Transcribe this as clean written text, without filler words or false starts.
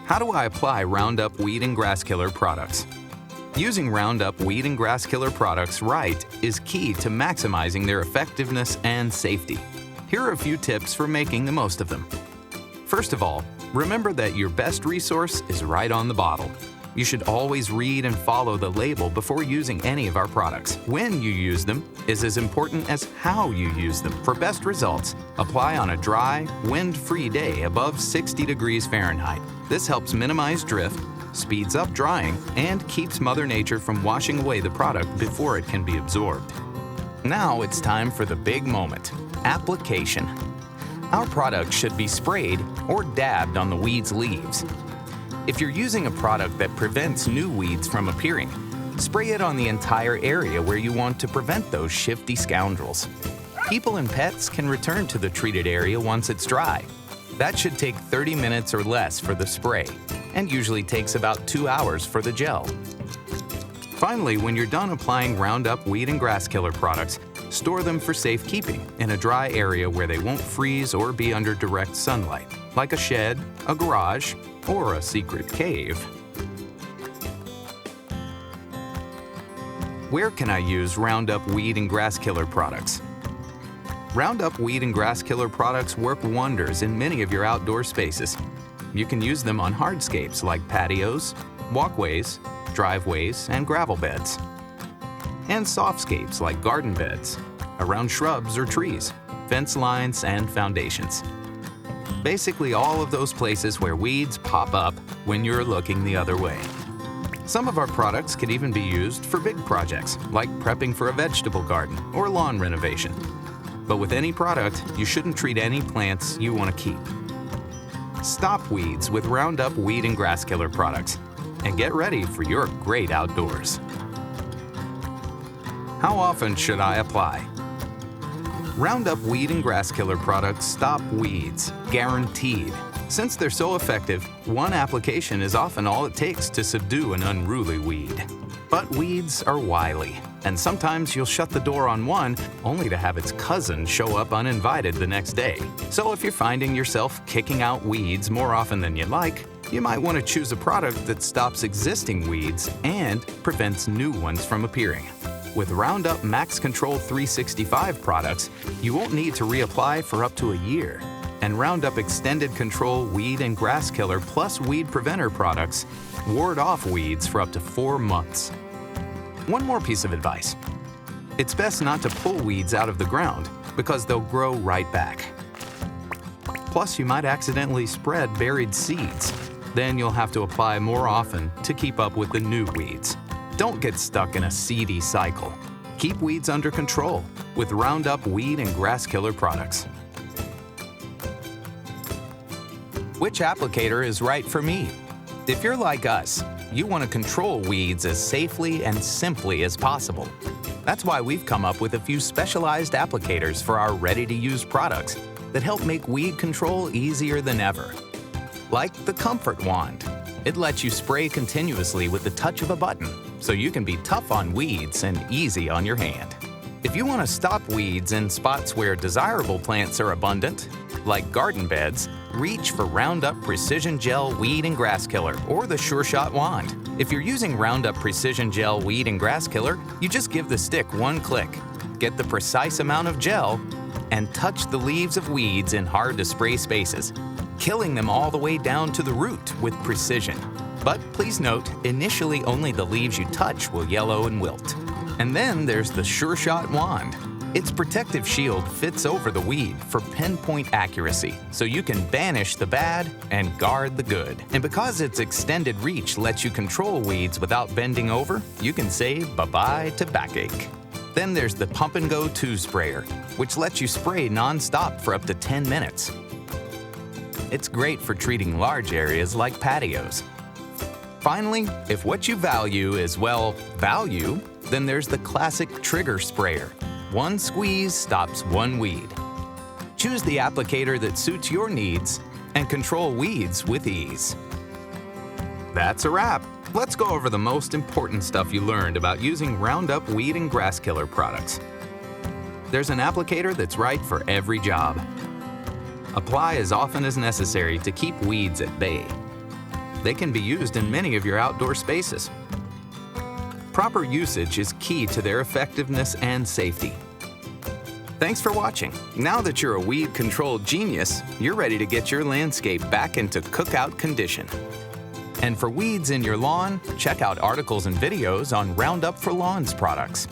How do I apply Roundup weed and grass killer products? Using Roundup weed and grass killer products right is key to maximizing their effectiveness and safety. Here are a few tips for making the most of them. First of all, remember that your best resource is right on the bottle. You should always read and follow the label before using any of our products. When you use them is as important as how you use them. For best results, apply on a dry, wind-free day above 60 degrees Fahrenheit. This helps minimize drift, speeds up drying, and keeps Mother Nature from washing away the product before it can be absorbed. Now it's time for the big moment, application. Our product should be sprayed or dabbed on the weed's leaves. If you're using a product that prevents new weeds from appearing, spray it on the entire area where you want to prevent those shifty scoundrels. People and pets can return to the treated area once it's dry. That should take 30 minutes or less for the spray, and usually takes about 2 hours for the gel. Finally, when you're done applying Roundup weed and grass killer products, store them for safekeeping in a dry area where they won't freeze or be under direct sunlight, like a shed, a garage, or a secret cave. Where can I use Roundup weed and grass killer products? Roundup weed and grass killer products work wonders in many of your outdoor spaces. You can use them on hardscapes like patios, walkways, driveways, and gravel beds, and softscapes like garden beds, around shrubs or trees, fence lines, and foundations. Basically all of those places where weeds pop up when you're looking the other way. Some of our products can even be used for big projects, like prepping for a vegetable garden or lawn renovation. But with any product, you shouldn't treat any plants you want to keep. Stop weeds with Roundup weed and grass killer products, and get ready for your great outdoors. How often should I apply? Roundup weed and grass killer products stop weeds, guaranteed. Since they're so effective, one application is often all it takes to subdue an unruly weed. But weeds are wily, and sometimes you'll shut the door on one only to have its cousin show up uninvited the next day. So if you're finding yourself kicking out weeds more often than you'd like, you might want to choose a product that stops existing weeds and prevents new ones from appearing. With Roundup Max Control 365 products, you won't need to reapply for up to a year. And Roundup Extended Control Weed and Grass Killer plus Weed Preventer products ward off weeds for up to 4 months. One more piece of advice. It's best not to pull weeds out of the ground because they'll grow right back. Plus, you might accidentally spread buried seeds. Then you'll have to apply more often to keep up with the new weeds. Don't get stuck in a seedy cycle. Keep weeds under control with Roundup weed and grass killer products. Which applicator is right for me? If you're like us, you want to control weeds as safely and simply as possible. That's why we've come up with a few specialized applicators for our ready-to-use products that help make weed control easier than ever. Like the Comfort Wand. It lets you spray continuously with the touch of a button, so you can be tough on weeds and easy on your hand. If you want to stop weeds in spots where desirable plants are abundant, like garden beds, reach for Roundup Precision Gel Weed and Grass Killer or the Sure Shot Wand. If you're using Roundup Precision Gel Weed and Grass Killer, you just give the stick one click, get the precise amount of gel, and touch the leaves of weeds in hard-to-spray spaces, killing them all the way down to the root with precision. But please note, initially only the leaves you touch will yellow and wilt. And then there's the Sure Shot Wand. Its protective shield fits over the weed for pinpoint accuracy, so you can banish the bad and guard the good. And because its extended reach lets you control weeds without bending over, you can say bye-bye to backache. Then there's the Pump and Go 2 sprayer, which lets you spray non-stop for up to 10 minutes. It's great for treating large areas like patios. Finally, if what you value is, well, value, then there's the classic Trigger sprayer. One squeeze stops one weed. Choose the applicator that suits your needs and control weeds with ease. That's a wrap. Let's go over the most important stuff you learned about using Roundup weed and grass killer products. There's an applicator that's right for every job. Apply as often as necessary to keep weeds at bay. They can be used in many of your outdoor spaces. Proper usage is key to their effectiveness and safety. Thanks for watching. Now that you're a weed control genius, you're ready to get your landscape back into cookout condition. And for weeds in your lawn, check out articles and videos on Roundup for Lawns products.